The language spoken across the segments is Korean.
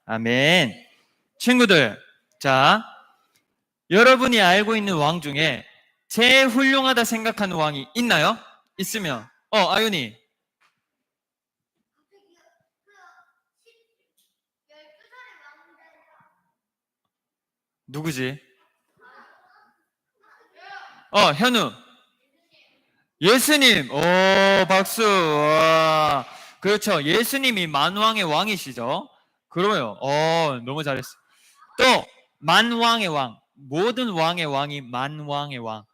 아멘. 친구들, 자, 여러분이 알고 있는 왕 중에 제일 훌륭하다 생각하는 왕이 있나요? 있으면 아윤이 누구지? 현우 예수님. 오, 박수. 와. 그렇죠. 예수님이 만왕의 왕이시죠. 그러요. 너무 잘했어. 또 만왕의 왕, 모든 왕의 왕이 만왕의 왕.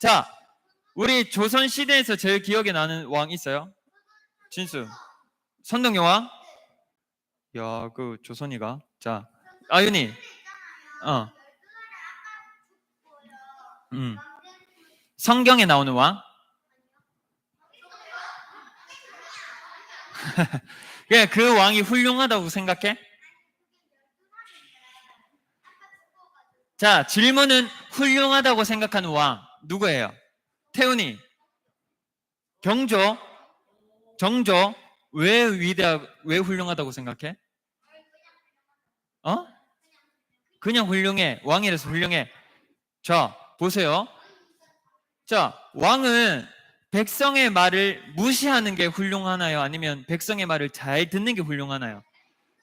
자, 우리 조선 시대에서 제일 기억에 나는 왕 있어요? 진수. 선동여 왕? 야, 그 조선이가. 자, 아윤이. 성경에 나오는 왕? 그 왕이 훌륭하다고 생각해? 자, 질문은 훌륭하다고 생각하는 왕 누구예요? 태훈이. 경조. 정조. 왜 훌륭하다고 생각해? 그냥 훌륭해. 왕이라서 훌륭해. 자, 보세요. 자, 왕은 백성의 말을 무시하는 게 훌륭하나요? 아니면 백성의 말을 잘 듣는 게 훌륭하나요?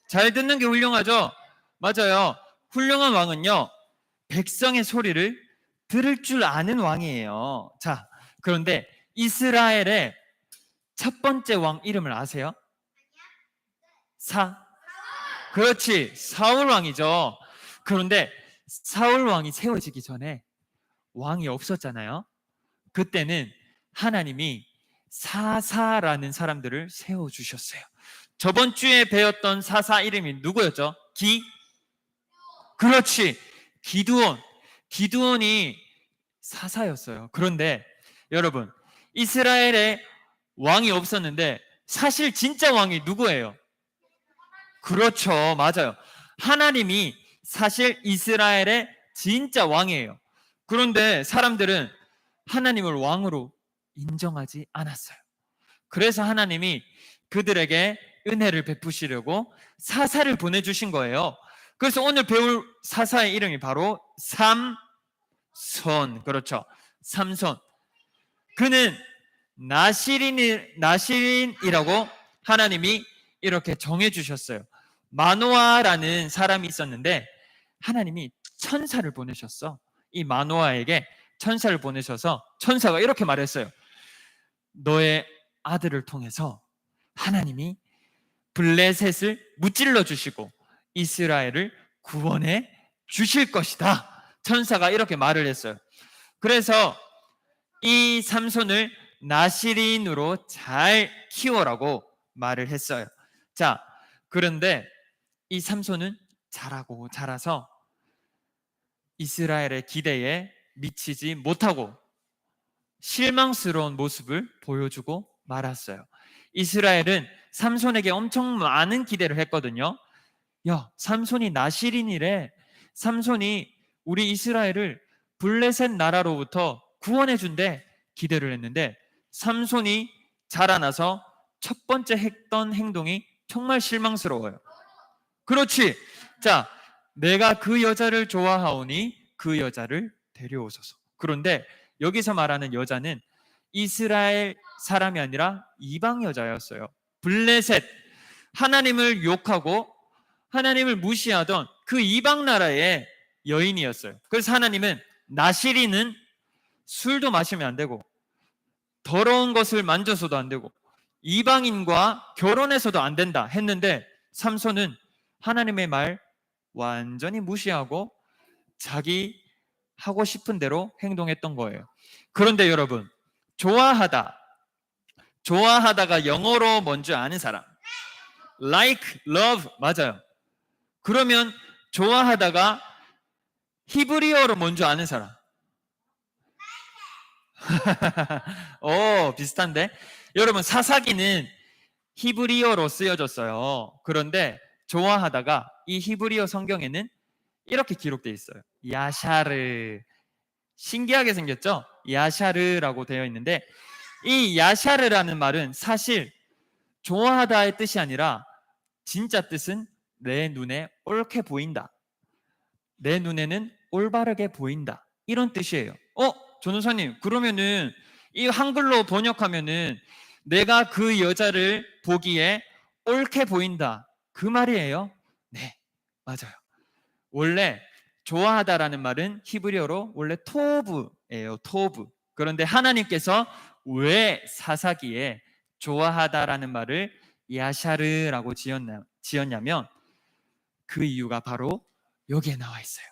잘 듣는 게 훌륭하죠? 맞아요. 훌륭한 왕은요, 백성의 소리를 들을 줄 아는 왕이에요. 자, 그런데 이스라엘의 첫 번째 왕 이름을 아세요? 그렇지, 사울 왕이죠. 그런데 사울 왕이 세워지기 전에 왕이 없었잖아요. 그때는 하나님이 사사라는 사람들을 세워주셨어요. 저번 주에 배웠던 사사 이름이 누구였죠? 그렇지, 기드온이 사사였어요. 그런데 여러분, 이스라엘에 왕이 없었는데 사실 진짜 왕이 누구예요? 그렇죠, 맞아요. 하나님이 사실 이스라엘의 진짜 왕이에요. 그런데 사람들은 하나님을 왕으로 인정하지 않았어요. 그래서 하나님이 그들에게 은혜를 베푸시려고 사사를 보내주신 거예요. 그래서 오늘 배울 사사의 이름이 바로 삼손. 그렇죠, 삼손. 그는 나실인이라고 하나님이 이렇게 정해주셨어요. 마노아라는 사람이 있었는데 하나님이 천사를 보내셨어. 이 마노아에게 천사를 보내셔서 천사가 이렇게 말했어요. 너의 아들을 통해서 하나님이 블레셋을 무찔러 주시고 이스라엘을 구원해 주실 것이다. 천사가 이렇게 말을 했어요. 그래서 이 삼손을 나실인으로 잘 키워라고 말을 했어요. 자, 그런데 이 삼손은 자라서 이스라엘의 기대에 미치지 못하고 실망스러운 모습을 보여주고 말았어요. 이스라엘은 삼손에게 엄청 많은 기대를 했거든요. 야, 삼손이 나실인이래. 삼손이 우리 이스라엘을 블레셋 나라로부터 구원해 준대. 기대를 했는데 삼손이 자라나서 첫 번째 했던 행동이 정말 실망스러워요. 그렇지. 자, 내가 그 여자를 좋아하오니 그 여자를 데려오소서. 그런데 여기서 말하는 여자는 이스라엘 사람이 아니라 이방 여자였어요. 블레셋, 하나님을 욕하고 하나님을 무시하던 그 이방 나라의 여인이었어요. 그래서 하나님은 나실인은 술도 마시면 안 되고 더러운 것을 만져서도 안 되고 이방인과 결혼해서도 안 된다 했는데 삼손은 하나님의 말 완전히 무시하고 자기 하고 싶은 대로 행동했던 거예요. 그런데 여러분, 좋아하다가 영어로 뭔지 아는 사람, like, love, 맞아요. 그러면 좋아하다가 히브리어로 뭔지 아는 사람? 비슷한데? 여러분, 사사기는 히브리어로 쓰여졌어요. 그런데 좋아하다가 이 히브리어 성경에는 이렇게 기록되어 있어요. 야샤르. 신기하게 생겼죠? 야샤르라고 되어 있는데 이 야샤르라는 말은 사실 좋아하다의 뜻이 아니라 진짜 뜻은 내 눈에 옳게 보인다. 내 눈에는 올바르게 보인다. 이런 뜻이에요. 전도사님, 그러면은 이 한글로 번역하면은 내가 그 여자를 보기에 옳게 보인다. 그 말이에요? 네, 맞아요. 원래 좋아하다라는 말은 히브리어로 원래 토브예요. 토브. 그런데 하나님께서 왜 사사기에 좋아하다라는 말을 야샤르라고 지었냐면 그 이유가 바로 여기에 나와 있어요.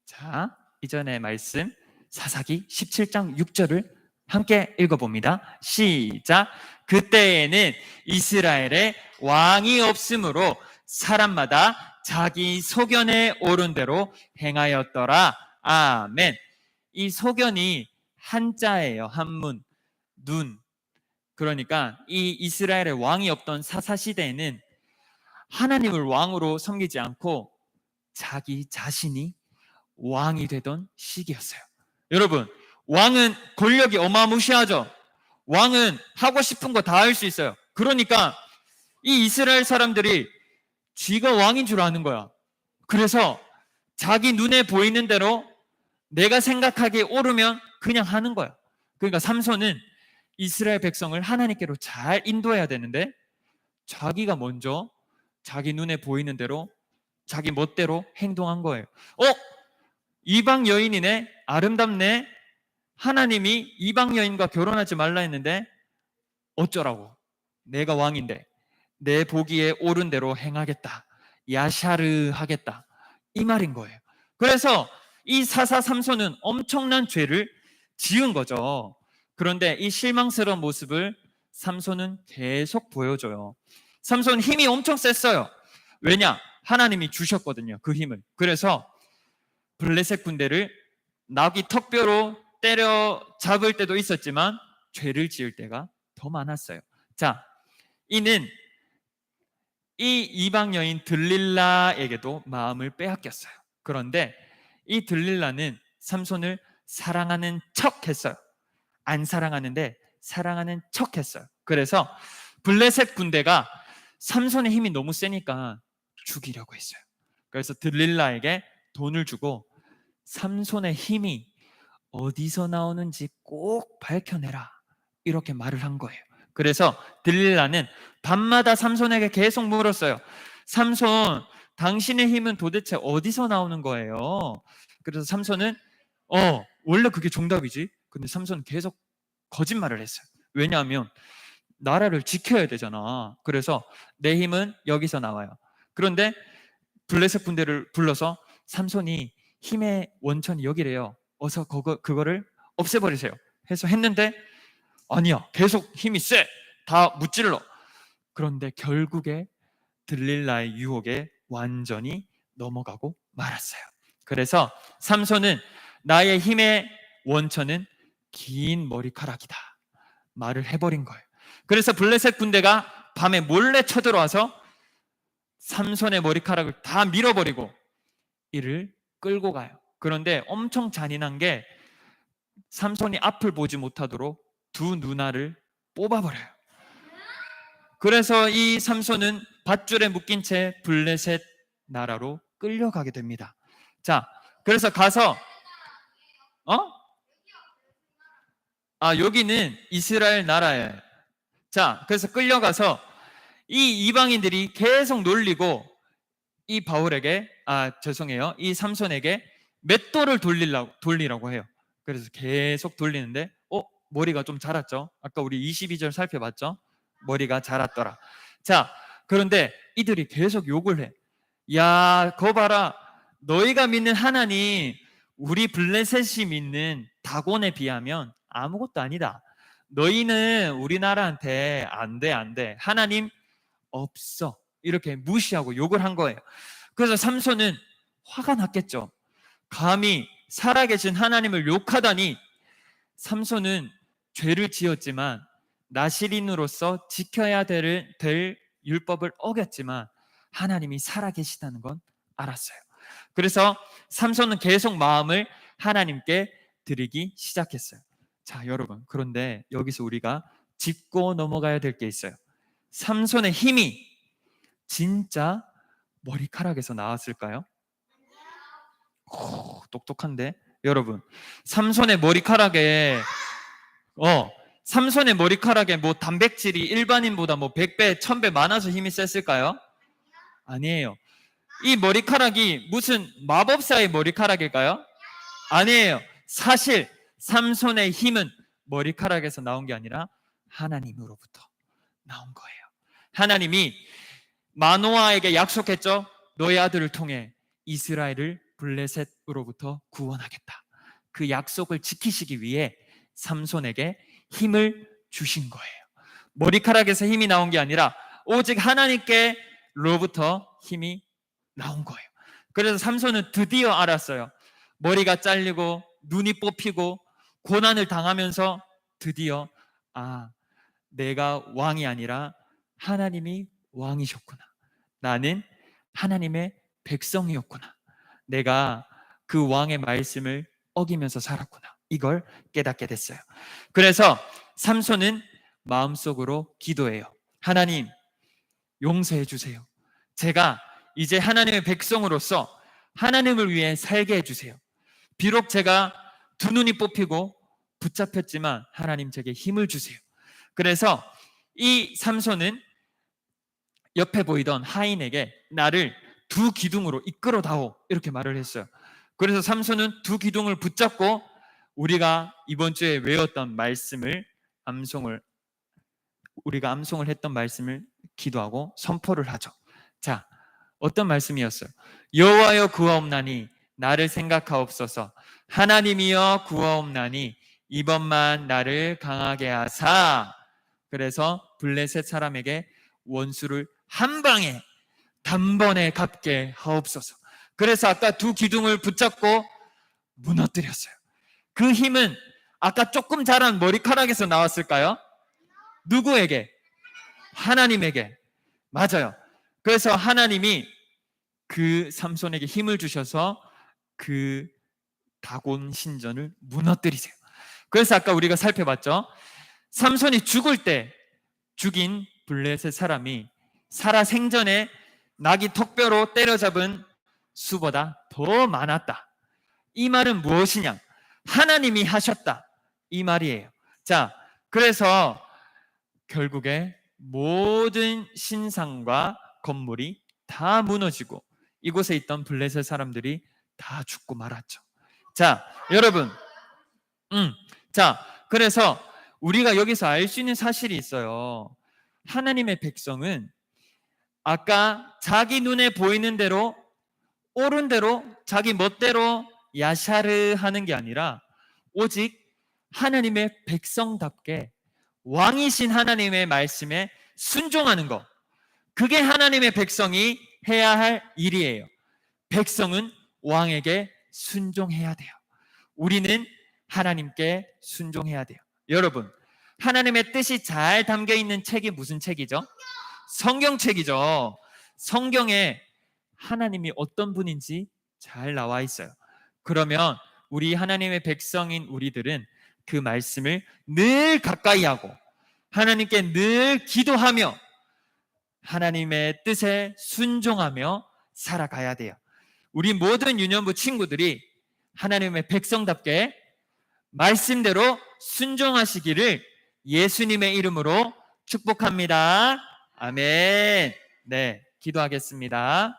자, 이전의 말씀 사사기 17장 6절을 함께 읽어봅니다. 시작. 그때에는 이스라엘에 왕이 없으므로 사람마다 자기 소견에 오른 대로 행하였더라. 아멘. 이 소견이 한자예요. 한문, 눈. 그러니까 이 이스라엘의 왕이 없던 사사시대에는 하나님을 왕으로 섬기지 않고 자기 자신이 왕이 되던 시기였어요. 여러분, 왕은 권력이 어마무시하죠. 왕은 하고 싶은 거 다 할 수 있어요. 그러니까 이 이스라엘 사람들이 쥐가 왕인 줄 아는 거야. 그래서 자기 눈에 보이는 대로 내가 생각하기에 옳으면 그냥 하는 거야. 그러니까 삼손은 이스라엘 백성을 하나님께로 잘 인도해야 되는데 자기가 먼저 자기 눈에 보이는 대로 자기 멋대로 행동한 거예요. 이방 여인이네, 아름답네. 하나님이 이방 여인과 결혼하지 말라 했는데 어쩌라고? 내가 왕인데 내 보기에 옳은 대로 행하겠다. 야샤르 하겠다. 이 말인 거예요. 그래서 이 사사 삼손은 엄청난 죄를 지은 거죠. 그런데 이 실망스러운 모습을 삼손은 계속 보여줘요. 삼손 힘이 엄청 셌어요. 왜냐? 하나님이 주셨거든요. 그 힘을. 그래서 블레셋 군대를 나귀 턱뼈로 때려 잡을 때도 있었지만 죄를 지을 때가 더 많았어요. 자, 이는 이 이방 여인 들릴라에게도 마음을 빼앗겼어요. 그런데 이 들릴라는 삼손을 사랑하는 척 했어요. 안 사랑하는데 사랑하는 척 했어요. 그래서 블레셋 군대가 삼손의 힘이 너무 세니까 죽이려고 했어요. 그래서 들릴라에게 돈을 주고 삼손의 힘이 어디서 나오는지 꼭 밝혀내라. 이렇게 말을 한 거예요. 그래서 들릴라는 밤마다 삼손에게 계속 물었어요. 삼손, 당신의 힘은 도대체 어디서 나오는 거예요? 그래서 삼손은 원래 그게 정답이지. 근데 삼손은 계속 거짓말을 했어요. 왜냐하면 나라를 지켜야 되잖아. 그래서 내 힘은 여기서 나와요. 그런데 블레셋 군대를 불러서 삼손이 힘의 원천이 여기래요. 어서 그거를 없애버리세요. 해서 했는데 아니야. 계속 힘이 세. 다 무찔러. 그런데 결국에 들릴라의 유혹에 완전히 넘어가고 말았어요. 그래서 삼손은 나의 힘의 원천은 긴 머리카락이다. 말을 해버린 거예요. 그래서 블레셋 군대가 밤에 몰래 쳐들어와서 삼손의 머리카락을 다 밀어버리고 이를 끌고 가요. 그런데 엄청 잔인한 게 삼손이 앞을 보지 못하도록 두 누나를 뽑아버려요. 그래서 이 삼손은 밧줄에 묶인 채 블레셋 나라로 끌려가게 됩니다. 자, 그래서 가서 여기는 이스라엘 나라예요. 자, 그래서 끌려가서 이 이방인들이 계속 놀리고 이 바울에게 이 삼손에게 맷돌을 돌리라고 해요. 그래서 계속 돌리는데 머리가 좀 자랐죠. 아까 우리 22절 살펴봤죠. 머리가 자랐더라. 자, 그런데 이들이 계속 욕을 해. 야, 거 봐라. 너희가 믿는 하나님 우리 블레셋이 믿는 다곤에 비하면 아무것도 아니다. 너희는 우리나라한테 안 돼. 하나님 없어. 이렇게 무시하고 욕을 한 거예요. 그래서 삼손은 화가 났겠죠. 감히 살아계신 하나님을 욕하다니. 삼손은 죄를 지었지만 나시린으로서 지켜야 될 율법을 어겼지만 하나님이 살아계시다는 건 알았어요. 그래서 삼손은 계속 마음을 하나님께 드리기 시작했어요. 자, 여러분, 그런데 여기서 우리가 짚고 넘어가야 될 게 있어요. 삼손의 힘이 진짜 머리카락에서 나왔을까요? 똑똑한데? 여러분, 삼손의 머리카락에 삼손의 머리카락에 뭐 단백질이 일반인보다 뭐 100배, 1000배 많아서 힘이 셌을까요? 아니에요. 이 머리카락이 무슨 마법사의 머리카락일까요? 아니에요. 사실 삼손의 힘은 머리카락에서 나온 게 아니라 하나님으로부터 나온 거예요. 하나님이 마노아에게 약속했죠. 너의 아들을 통해 이스라엘을 블레셋으로부터 구원하겠다. 그 약속을 지키시기 위해 삼손에게 힘을 주신 거예요. 머리카락에서 힘이 나온 게 아니라 오직 하나님께로부터 힘이 나온 거예요. 그래서 삼손은 드디어 알았어요. 머리가 잘리고 눈이 뽑히고 고난을 당하면서 드디어 내가 왕이 아니라 하나님이 왕이셨구나. 나는 하나님의 백성이었구나. 내가 그 왕의 말씀을 어기면서 살았구나. 이걸 깨닫게 됐어요. 그래서 삼손은 마음속으로 기도해요. 하나님, 용서해 주세요. 제가 이제 하나님의 백성으로서 하나님을 위해 살게 해주세요. 비록 제가 두 눈이 뽑히고 붙잡혔지만 하나님 제게 힘을 주세요. 그래서 이 삼손은 옆에 보이던 하인에게 나를 두 기둥으로 이끌어다오 이렇게 말을 했어요. 그래서 삼손은 두 기둥을 붙잡고 우리가 이번 주에 외웠던 말씀을 우리가 암송을 했던 말씀을 기도하고 선포를 하죠. 자, 어떤 말씀이었어요? 여호와여 구하옵나니 나를 생각하옵소서. 하나님이여 구하옵나니 이번만 나를 강하게 하사. 그래서 블레셋 사람에게 원수를 한 방에 단번에 갚게 하옵소서. 그래서 아까 두 기둥을 붙잡고 무너뜨렸어요. 그 힘은 아까 조금 자란 머리카락에서 나왔을까요? 누구에게? 하나님에게. 맞아요. 그래서 하나님이 그 삼손에게 힘을 주셔서 그 다곤 신전을 무너뜨리세요. 그래서 아까 우리가 살펴봤죠. 삼손이 죽을 때 죽인 블레셋 사람이 살아 생전에 나귀 턱뼈로 때려잡은 수보다 더 많았다. 이 말은 무엇이냐? 하나님이 하셨다. 이 말이에요. 자, 그래서 결국에 모든 신상과 건물이 다 무너지고 이곳에 있던 블레셋 사람들이 다 죽고 말았죠. 자, 여러분, 그래서 우리가 여기서 알 수 있는 사실이 있어요. 하나님의 백성은 아까 자기 눈에 보이는 대로 옳은 대로 자기 멋대로 야샤르 하는 게 아니라 오직 하나님의 백성답게 왕이신 하나님의 말씀에 순종하는 것, 그게 하나님의 백성이 해야 할 일이에요. 백성은 왕에게 순종해야 돼요. 우리는 하나님께 순종해야 돼요. 여러분, 하나님의 뜻이 잘 담겨 있는 책이 무슨 책이죠? 성경책이죠. 성경에 하나님이 어떤 분인지 잘 나와 있어요. 그러면 우리 하나님의 백성인 우리들은 그 말씀을 늘 가까이 하고 하나님께 늘 기도하며 하나님의 뜻에 순종하며 살아가야 돼요. 우리 모든 유년부 친구들이 하나님의 백성답게 말씀대로 순종하시기를 예수님의 이름으로 축복합니다. 아멘. 네, 기도하겠습니다.